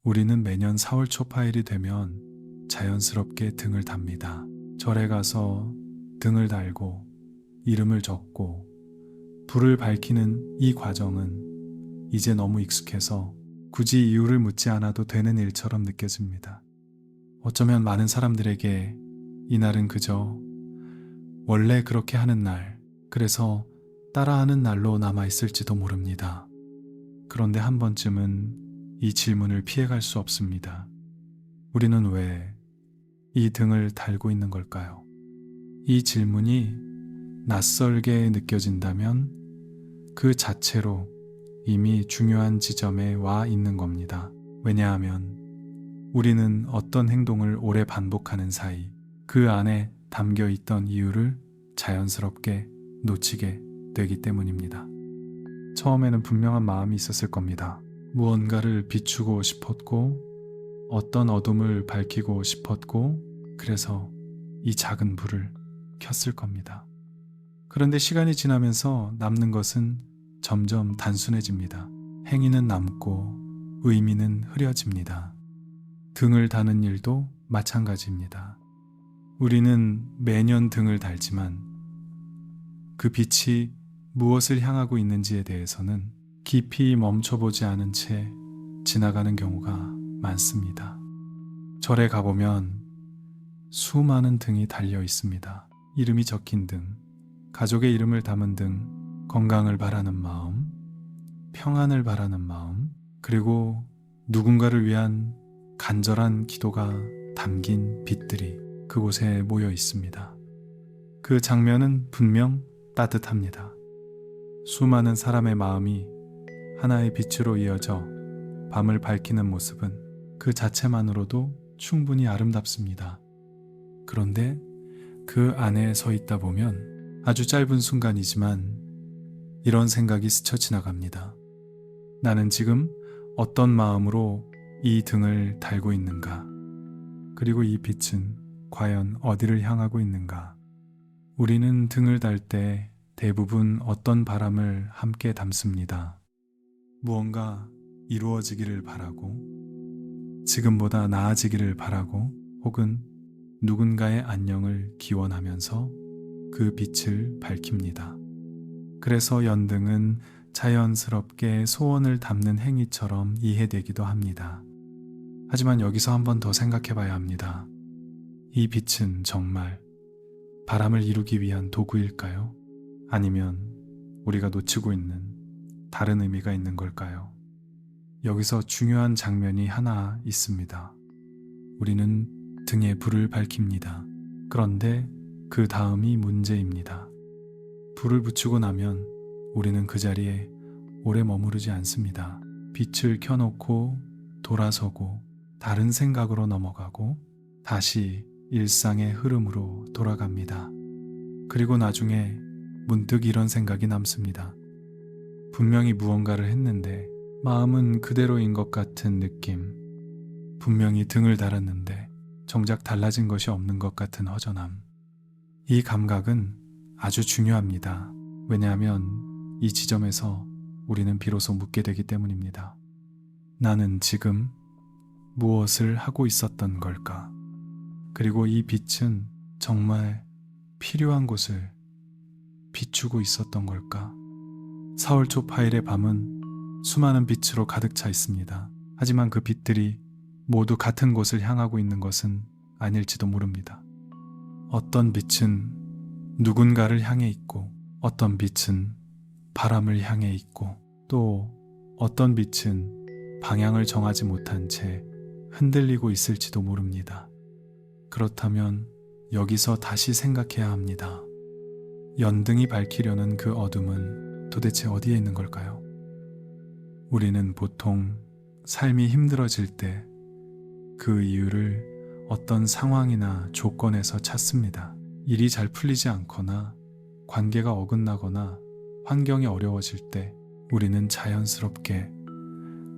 우리는 매년 4월 초파일이 되면 자연스럽게 등을 답니다. 절에 가서 등을 달고 이름을 적고 불을 밝히는 이 과정은 이제 너무 익숙해서 굳이 이유를 묻지 않아도 되는 일처럼 느껴집니다. 어쩌면 많은 사람들에게 이날은 그저 원래 그렇게 하는 날, 그래서 따라하는 날로 남아있을지도 모릅니다. 그런데 한 번쯤은 이 질문을 피해갈 수 없습니다. 우리는 왜 이 등을 달고 있는 걸까요? 이 질문이 낯설게 느껴진다면 그 자체로 이미 중요한 지점에 와 있는 겁니다. 왜냐하면 우리는 어떤 행동을 오래 반복하는 사이 그 안에 담겨 있던 이유를 자연스럽게 놓치게 되기 때문입니다. 처음에는 분명한 마음이 있었을 겁니다. 무언가를 비추고 싶었고 어떤 어둠을 밝히고 싶었고 그래서 이 작은 불을 켰을 겁니다. 그런데 시간이 지나면서 남는 것은 점점 단순해집니다. 행위는 남고 의미는 흐려집니다. 등을 다는 일도 마찬가지입니다. 우리는 매년 등을 달지만 그 빛이 무엇을 향하고 있는지에 대해서는 깊이 멈춰보지 않은 채 지나가는 경우가 많습니다. 절에 가보면 수많은 등이 달려 있습니다. 이름이 적힌 등, 가족의 이름을 담은 등, 건강을 바라는 마음, 평안을 바라는 마음, 그리고 누군가를 위한 간절한 기도가 담긴 빛들이 그곳에 모여 있습니다. 그 장면은 분명 따뜻합니다. 수많은 사람의 마음이 하나의 빛으로 이어져 밤을 밝히는 모습은 그 자체만으로도 충분히 아름답습니다. 그런데 그 안에 서 있다 보면 아주 짧은 순간이지만 이런 생각이 스쳐 지나갑니다. 나는 지금 어떤 마음으로 이 등을 달고 있는가? 그리고 이 빛은 과연 어디를 향하고 있는가? 우리는 등을 달 때 대부분 어떤 바람을 함께 담습니다. 무언가 이루어지기를 바라고, 지금보다 나아지기를 바라고, 혹은 누군가의 안녕을 기원하면서 그 빛을 밝힙니다. 그래서 연등은 자연스럽게 소원을 담는 행위처럼 이해되기도 합니다. 하지만 여기서 한 번 더 생각해 봐야 합니다. 이 빛은 정말 바람을 이루기 위한 도구일까요? 아니면 우리가 놓치고 있는 다른 의미가 있는 걸까요? 여기서 중요한 장면이 하나 있습니다. 우리는 등에 불을 밝힙니다. 그런데 그 다음이 문제입니다. 불을 붙이고 나면 우리는 그 자리에 오래 머무르지 않습니다. 빛을 켜놓고 돌아서고 다른 생각으로 넘어가고 다시 일상의 흐름으로 돌아갑니다. 그리고 나중에 문득 이런 생각이 남습니다. 분명히 무언가를 했는데 마음은 그대로인 것 같은 느낌. 분명히 등을 달았는데 정작 달라진 것이 없는 것 같은 허전함. 이 감각은 아주 중요합니다. 왜냐하면 이 지점에서 우리는 비로소 묻게 되기 때문입니다. 나는 지금 무엇을 하고 있었던 걸까? 그리고 이 빛은 정말 필요한 곳을 비추고 있었던 걸까? 4월 초 파일의 밤은 수많은 빛으로 가득 차 있습니다. 하지만 그 빛들이 모두 같은 곳을 향하고 있는 것은 아닐지도 모릅니다. 어떤 빛은 누군가를 향해 있고, 어떤 빛은 바람을 향해 있고, 또 어떤 빛은 방향을 정하지 못한 채 흔들리고 있을지도 모릅니다. 그렇다면 여기서 다시 생각해야 합니다. 연등이 밝히려는 그 어둠은 도대체 어디에 있는 걸까요? 우리는 보통 삶이 힘들어질 때 그 이유를 어떤 상황이나 조건에서 찾습니다. 일이 잘 풀리지 않거나 관계가 어긋나거나 환경이 어려워질 때 우리는 자연스럽게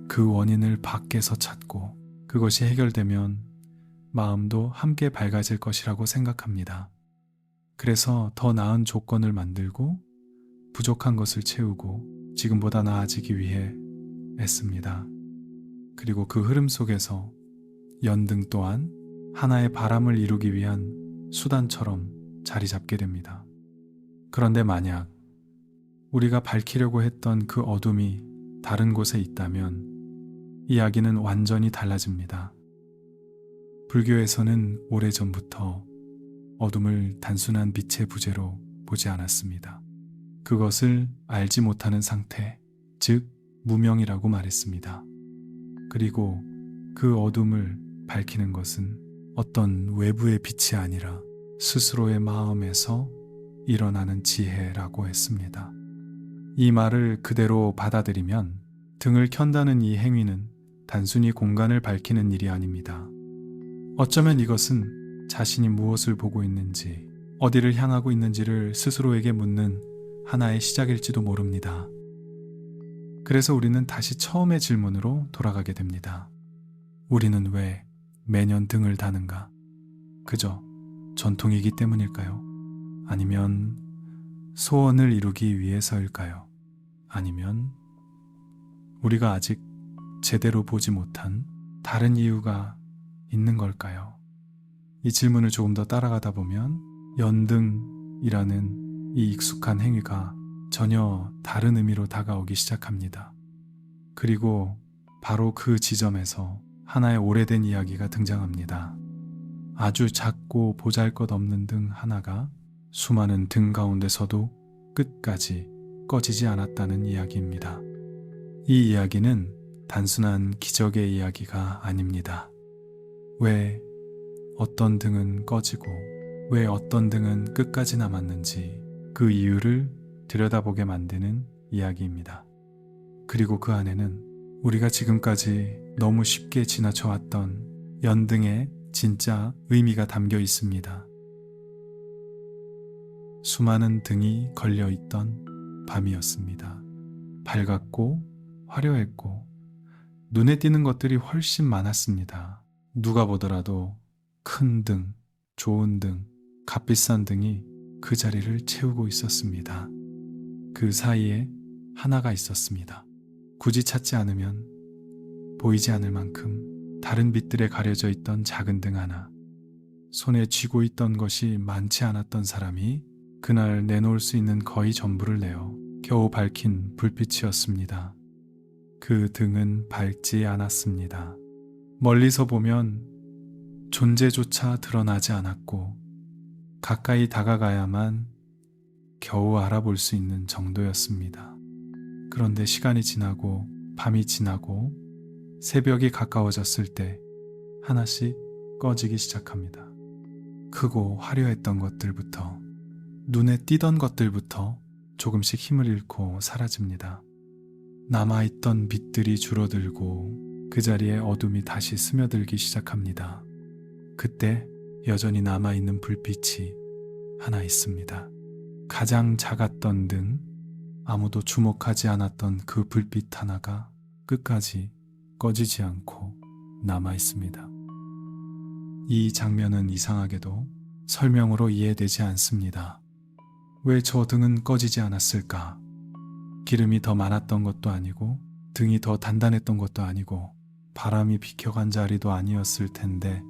그 원인을 밖에서 찾고 그것이 해결되면 마음도 함께 밝아질 것이라고 생각합니다. 그래서 더 나은 조건을 만들고 부족한 것을 채우고 지금보다 나아지기 위해 애씁니다. 그리고 그 흐름 속에서 연등 또한 하나의 바람을 이루기 위한 수단처럼 자리 잡게 됩니다. 그런데 만약 우리가 밝히려고 했던 그 어둠이 다른 곳에 있다면 이야기는 완전히 달라집니다. 불교에서는 오래전부터 어둠을 단순한 빛의 부재로 보지 않았습니다. 그것을 알지 못하는 상태, 즉 무명이라고 말했습니다. 그리고 그 어둠을 밝히는 것은 어떤 외부의 빛이 아니라 스스로의 마음에서 일어나는 지혜라고 했습니다. 이 말을 그대로 받아들이면 등을 켠다는 이 행위는 단순히 공간을 밝히는 일이 아닙니다. 어쩌면 이것은 자신이 무엇을 보고 있는지, 어디를 향하고 있는지를 스스로에게 묻는 하나의 시작일지도 모릅니다. 그래서 우리는 다시 처음의 질문으로 돌아가게 됩니다. 우리는 왜 매년 등을 다는가? 그저 전통이기 때문일까요? 아니면 소원을 이루기 위해서일까요? 아니면 우리가 아직 제대로 보지 못한 다른 이유가 있는 걸까요? 이 질문을 조금 더 따라가다 보면 연등이라는 이 익숙한 행위가 전혀 다른 의미로 다가오기 시작합니다. 그리고 바로 그 지점에서 하나의 오래된 이야기가 등장합니다. 아주 작고 보잘것없는 등 하나가 수많은 등 가운데서도 끝까지 꺼지지 않았다는 이야기입니다. 이 이야기는 단순한 기적의 이야기가 아닙니다. 왜 어떤 등은 꺼지고 왜 어떤 등은 끝까지 남았는지 그 이유를 들여다보게 만드는 이야기입니다. 그리고 그 안에는 우리가 지금까지 너무 쉽게 지나쳐왔던 연등의 진짜 의미가 담겨 있습니다. 수많은 등이 걸려있던 밤이었습니다. 밝았고 화려했고 눈에 띄는 것들이 훨씬 많았습니다. 누가 보더라도 큰 등, 좋은 등, 값비싼 등이 그 자리를 채우고 있었습니다. 그 사이에 하나가 있었습니다. 굳이 찾지 않으면 보이지 않을 만큼 다른 빛들에 가려져 있던 작은 등 하나. 손에 쥐고 있던 것이 많지 않았던 사람이 그날 내놓을 수 있는 거의 전부를 내어 겨우 밝힌 불빛이었습니다. 그 등은 밝지 않았습니다. 멀리서 보면 존재조차 드러나지 않았고 가까이 다가가야만 겨우 알아볼 수 있는 정도였습니다. 그런데 시간이 지나고 밤이 지나고 새벽이 가까워졌을 때 하나씩 꺼지기 시작합니다. 크고 화려했던 것들부터 눈에 띄던 것들부터 조금씩 힘을 잃고 사라집니다. 남아있던 빛들이 줄어들고 그 자리에 어둠이 다시 스며들기 시작합니다. 그때 여전히 남아있는 불빛이 하나 있습니다. 가장 작았던 등, 아무도 주목하지 않았던 그 불빛 하나가 끝까지 꺼지지 않고 남아있습니다. 이 장면은 이상하게도 설명으로 이해되지 않습니다. 왜 저 등은 꺼지지 않았을까? 기름이 더 많았던 것도 아니고 등이 더 단단했던 것도 아니고 바람이 비켜간 자리도 아니었을 텐데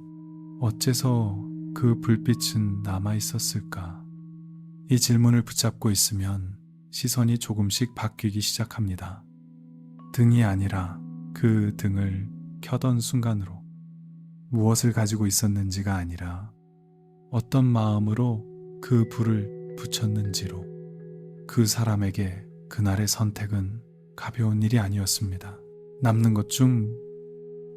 어째서 그 불빛은 남아있었을까? 이 질문을 붙잡고 있으면 시선이 조금씩 바뀌기 시작합니다. 등이 아니라 그 등을 켜던 순간으로 무엇을 가지고 있었는지가 아니라 어떤 마음으로 그 불을 붙였는지로 그 사람에게 그날의 선택은 가벼운 일이 아니었습니다. 남는 것 중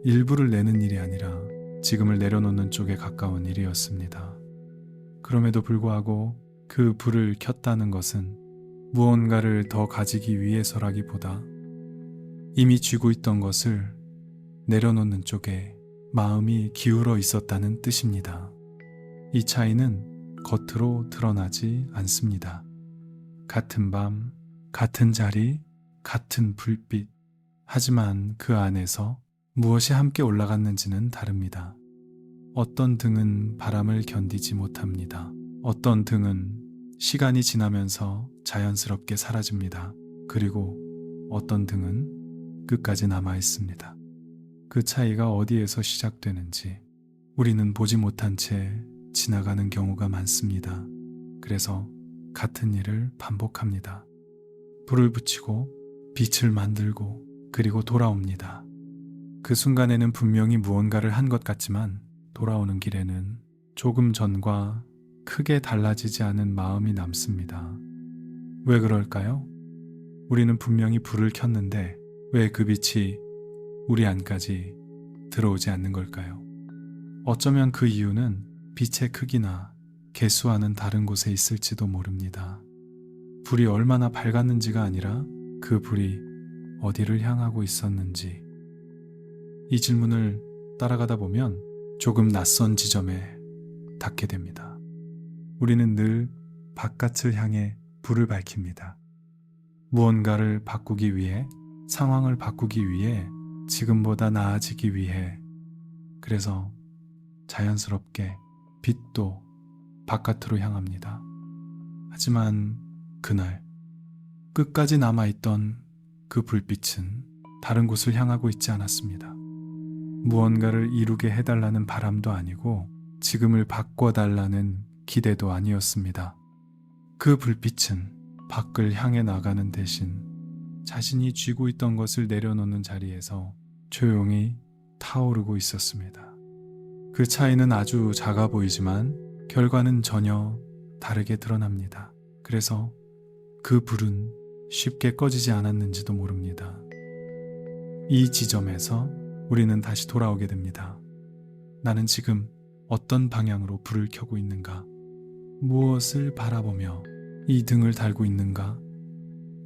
일부를 내는 일이 아니라 지금을 내려놓는 쪽에 가까운 일이었습니다. 그럼에도 불구하고 그 불을 켰다는 것은 무언가를 더 가지기 위해서라기보다 이미 쥐고 있던 것을 내려놓는 쪽에 마음이 기울어 있었다는 뜻입니다. 이 차이는 겉으로 드러나지 않습니다. 같은 밤, 같은 자리, 같은 불빛. 하지만 그 안에서 무엇이 함께 올라갔는지는 다릅니다. 어떤 등은 바람을 견디지 못합니다. 어떤 등은 시간이 지나면서 자연스럽게 사라집니다. 그리고 어떤 등은 끝까지 남아 있습니다. 그 차이가 어디에서 시작되는지 우리는 보지 못한 채 지나가는 경우가 많습니다. 그래서 같은 일을 반복합니다. 불을 붙이고 빛을 만들고 그리고 돌아옵니다. 그 순간에는 분명히 무언가를 한 것 같지만 돌아오는 길에는 조금 전과 크게 달라지지 않은 마음이 남습니다. 왜 그럴까요? 우리는 분명히 불을 켰는데 왜 그 빛이 우리 안까지 들어오지 않는 걸까요? 어쩌면 그 이유는 빛의 크기나 개수와는 다른 곳에 있을지도 모릅니다. 불이 얼마나 밝았는지가 아니라 그 불이 어디를 향하고 있었는지. 이 질문을 따라가다 보면 조금 낯선 지점에 닿게 됩니다. 우리는 늘 바깥을 향해 불을 밝힙니다. 무언가를 바꾸기 위해, 상황을 바꾸기 위해, 지금보다 나아지기 위해. 그래서 자연스럽게 빛도 바깥으로 향합니다. 하지만 그날 끝까지 남아있던 그 불빛은 다른 곳을 향하고 있지 않았습니다. 무언가를 이루게 해달라는 바람도 아니고 지금을 바꿔달라는 기대도 아니었습니다. 그 불빛은 밖을 향해 나가는 대신 자신이 쥐고 있던 것을 내려놓는 자리에서 조용히 타오르고 있었습니다. 그 차이는 아주 작아 보이지만 결과는 전혀 다르게 드러납니다. 그래서 그 불은 쉽게 꺼지지 않았는지도 모릅니다. 이 지점에서 우리는 다시 돌아오게 됩니다. 나는 지금 어떤 방향으로 불을 켜고 있는가? 무엇을 바라보며 이 등을 달고 있는가?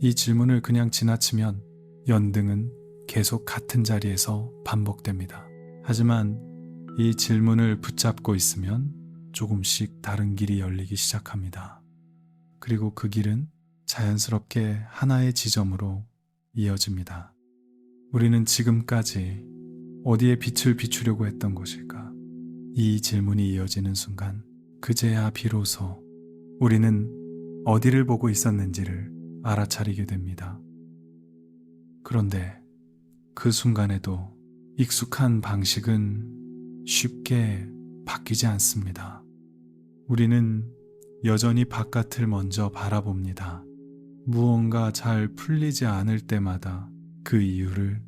이 질문을 그냥 지나치면 연등은 계속 같은 자리에서 반복됩니다. 하지만 이 질문을 붙잡고 있으면 조금씩 다른 길이 열리기 시작합니다. 그리고 그 길은 자연스럽게 하나의 지점으로 이어집니다. 우리는 지금까지 어디에 빛을 비추려고 했던 것일까? 이 질문이 이어지는 순간 그제야 비로소 우리는 어디를 보고 있었는지를 알아차리게 됩니다. 그런데 그 순간에도 익숙한 방식은 쉽게 바뀌지 않습니다. 우리는 여전히 바깥을 먼저 바라봅니다. 무언가 잘 풀리지 않을 때마다 그 이유를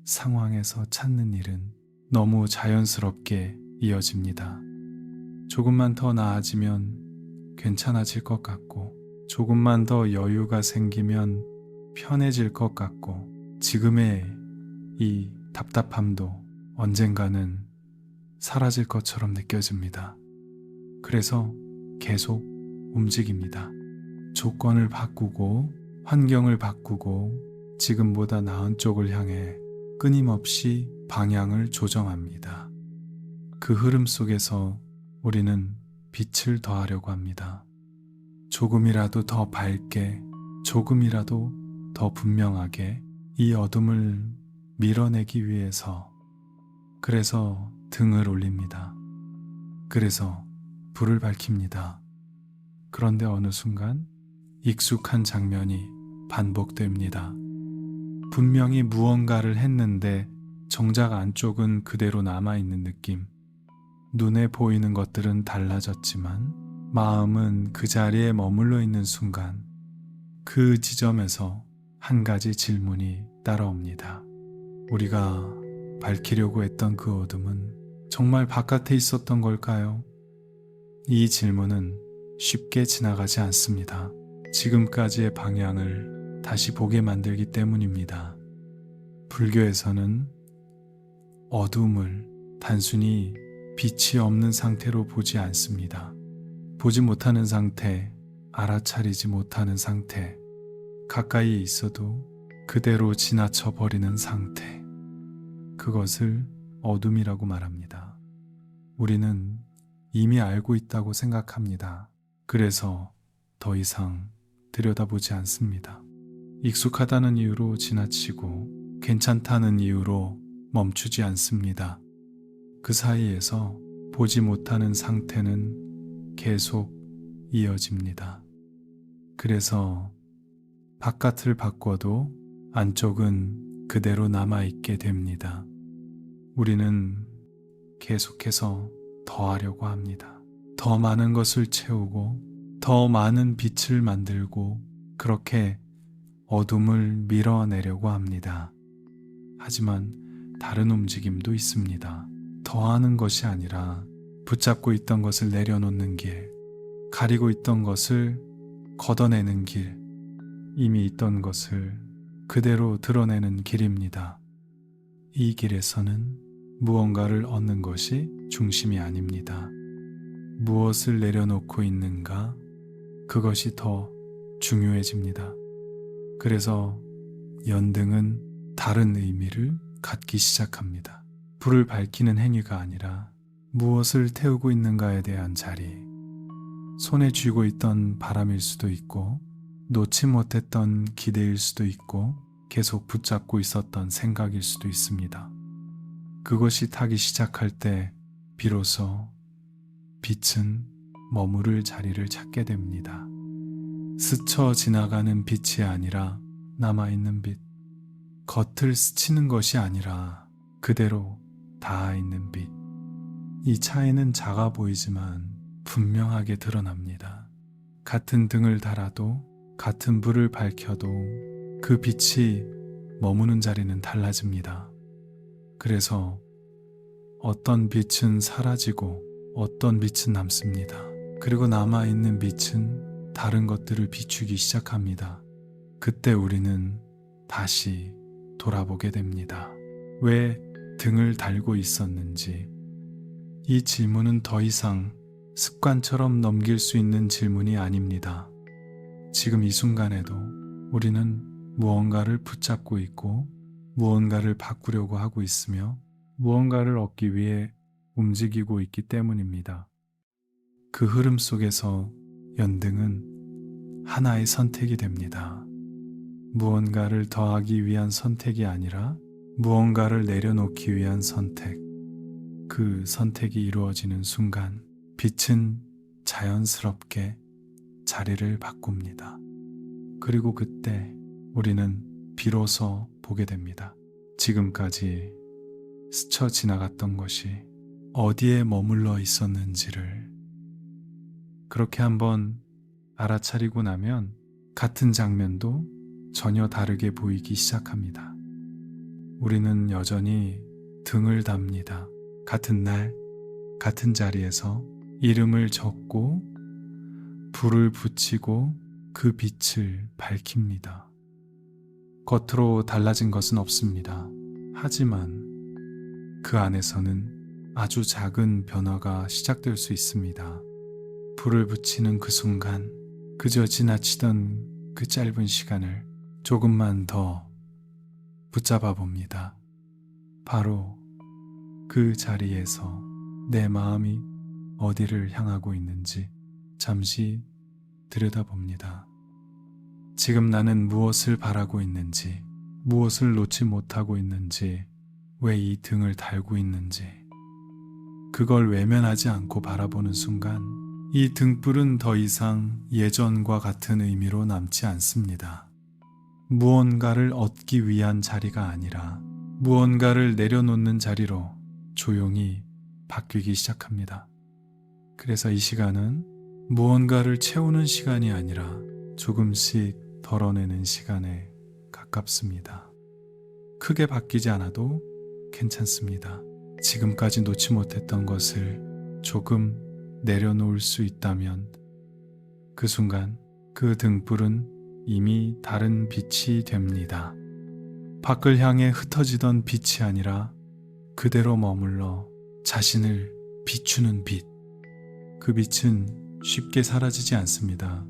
상황에서 찾는 일은 너무 자연스럽게 이어집니다. 조금만 더 나아지면 괜찮아질 것 같고, 조금만 더 여유가 생기면 편해질 것 같고, 지금의 이 답답함도 언젠가는 사라질 것처럼 느껴집니다. 그래서 계속 움직입니다. 조건을 바꾸고, 환경을 바꾸고, 지금보다 나은 쪽을 향해 끊임없이 방향을 조정합니다. 그 흐름 속에서 우리는 빛을 더하려고 합니다. 조금이라도 더 밝게, 조금이라도 더 분명하게 이 어둠을 밀어내기 위해서, 그래서 등을 올립니다. 그래서 불을 밝힙니다. 그런데 어느 순간 익숙한 장면이 반복됩니다. 분명히 무언가를 했는데 정작 안쪽은 그대로 남아있는 느낌. 눈에 보이는 것들은 달라졌지만 마음은 그 자리에 머물러 있는 순간 그 지점에서 한 가지 질문이 따라옵니다. 우리가 밝히려고 했던 그 어둠은 정말 바깥에 있었던 걸까요? 이 질문은 쉽게 지나가지 않습니다. 지금까지의 방향을 다시 보게 만들기 때문입니다. 불교에서는 어둠을 단순히 빛이 없는 상태로 보지 않습니다. 보지 못하는 상태, 알아차리지 못하는 상태, 가까이 있어도 그대로 지나쳐 버리는 상태, 그것을 어둠이라고 말합니다. 우리는 이미 알고 있다고 생각합니다. 그래서 더 이상 들여다보지 않습니다. 익숙하다는 이유로 지나치고 괜찮다는 이유로 멈추지 않습니다. 그 사이에서 보지 못하는 상태는 계속 이어집니다. 그래서 바깥을 바꿔도 안쪽은 그대로 남아있게 됩니다. 우리는 계속해서 더하려고 합니다. 더 많은 것을 채우고 더 많은 빛을 만들고 그렇게 어둠을 밀어내려고 합니다. 하지만 다른 움직임도 있습니다. 더하는 것이 아니라 붙잡고 있던 것을 내려놓는 길, 가리고 있던 것을 걷어내는 길, 이미 있던 것을 그대로 드러내는 길입니다. 이 길에서는 무언가를 얻는 것이 중심이 아닙니다. 무엇을 내려놓고 있는가, 그것이 더 중요해집니다. 그래서 연등은 다른 의미를 갖기 시작합니다. 불을 밝히는 행위가 아니라 무엇을 태우고 있는가에 대한 자리, 손에 쥐고 있던 바람일 수도 있고 놓지 못했던 기대일 수도 있고 계속 붙잡고 있었던 생각일 수도 있습니다. 그것이 타기 시작할 때 비로소 빛은 머무를 자리를 찾게 됩니다. 스쳐 지나가는 빛이 아니라 남아있는 빛, 겉을 스치는 것이 아니라 그대로 닿아있는 빛. 이 차이는 작아 보이지만 분명하게 드러납니다. 같은 등을 달아도 같은 불을 밝혀도 그 빛이 머무는 자리는 달라집니다. 그래서 어떤 빛은 사라지고 어떤 빛은 남습니다. 그리고 남아있는 빛은 다른 것들을 비추기 시작합니다. 그때 우리는 다시 돌아보게 됩니다. 왜 등을 달고 있었는지. 이 질문은 더 이상 습관처럼 넘길 수 있는 질문이 아닙니다. 지금 이 순간에도 우리는 무언가를 붙잡고 있고 무언가를 바꾸려고 하고 있으며 무언가를 얻기 위해 움직이고 있기 때문입니다. 그 흐름 속에서 연등은 하나의 선택이 됩니다. 무언가를 더하기 위한 선택이 아니라 무언가를 내려놓기 위한 선택. 그 선택이 이루어지는 순간 빛은 자연스럽게 자리를 바꿉니다. 그리고 그때 우리는 비로소 보게 됩니다. 지금까지 스쳐 지나갔던 것이 어디에 머물러 있었는지를. 그렇게 한번 알아차리고 나면 같은 장면도 전혀 다르게 보이기 시작합니다. 우리는 여전히 등을 답니다. 같은 날, 같은 자리에서 이름을 적고 불을 붙이고 그 빛을 밝힙니다. 겉으로 달라진 것은 없습니다. 하지만 그 안에서는 아주 작은 변화가 시작될 수 있습니다. 불을 붙이는 그 순간, 그저 지나치던 그 짧은 시간을 조금만 더 붙잡아 봅니다. 바로 그 자리에서 내 마음이 어디를 향하고 있는지 잠시 들여다봅니다. 지금 나는 무엇을 바라고 있는지, 무엇을 놓지 못하고 있는지, 왜 이 등을 달고 있는지, 그걸 외면하지 않고 바라보는 순간 이 등불은 더 이상 예전과 같은 의미로 남지 않습니다. 무언가를 얻기 위한 자리가 아니라 무언가를 내려놓는 자리로 조용히 바뀌기 시작합니다. 그래서 이 시간은 무언가를 채우는 시간이 아니라 조금씩 덜어내는 시간에 가깝습니다. 크게 바뀌지 않아도 괜찮습니다. 지금까지 놓지 못했던 것을 조금 내려놓을 수 있다면 그 순간 그 등불은 이미 다른 빛이 됩니다. 밖을 향해 흩어지던 빛이 아니라 그대로 머물러 자신을 비추는 빛. 그 빛은 쉽게 사라지지 않습니다.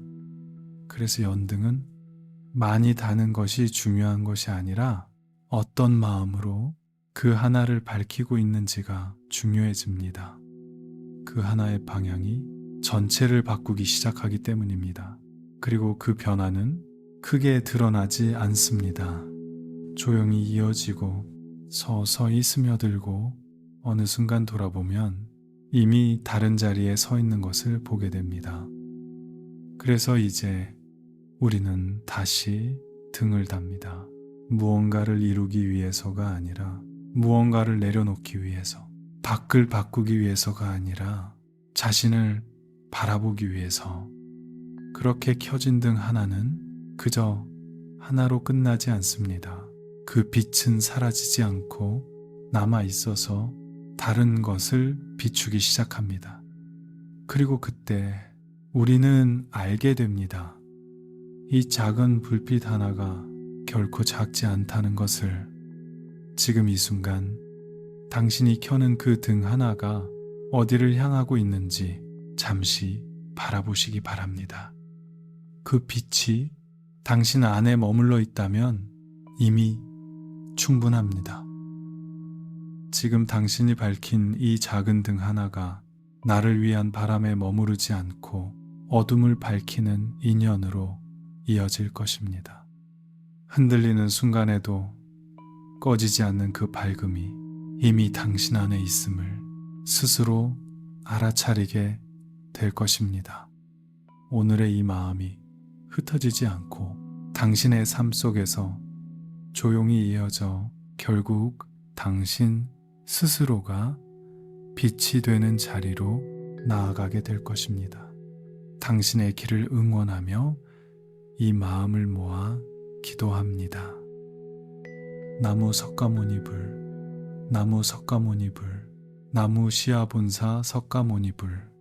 그래서 연등은 많이 다는 것이 중요한 것이 아니라 어떤 마음으로 그 하나를 밝히고 있는지가 중요해집니다. 그 하나의 방향이 전체를 바꾸기 시작하기 때문입니다. 그리고 그 변화는 크게 드러나지 않습니다. 조용히 이어지고 서서히 스며들고 어느 순간 돌아보면 이미 다른 자리에 서 있는 것을 보게 됩니다. 그래서 이제 우리는 다시 등을 답니다. 무언가를 이루기 위해서가 아니라 무언가를 내려놓기 위해서, 밖을 바꾸기 위해서가 아니라 자신을 바라보기 위해서. 그렇게 켜진 등 하나는 그저 하나로 끝나지 않습니다. 그 빛은 사라지지 않고 남아 있어서 다른 것을 비추기 시작합니다. 그리고 그때 우리는 알게 됩니다. 이 작은 불빛 하나가 결코 작지 않다는 것을. 지금 이 순간 당신이 켜는 그 등 하나가 어디를 향하고 있는지 잠시 바라보시기 바랍니다. 그 빛이 당신 안에 머물러 있다면 이미 충분합니다. 지금 당신이 밝힌 이 작은 등 하나가 나를 위한 바람에 머무르지 않고 어둠을 밝히는 인연으로 이어질 것입니다. 흔들리는 순간에도 꺼지지 않는 그 밝음이 이미 당신 안에 있음을 스스로 알아차리게 될 것입니다. 오늘의 이 마음이 흩어지지 않고 당신의 삶 속에서 조용히 이어져 결국 당신 스스로가 빛이 되는 자리로 나아가게 될 것입니다. 당신의 길을 응원하며 이 마음을 모아 기도합니다. 나무 석가모니불, 나무 석가모니불, 나무 시아본사 석가모니불.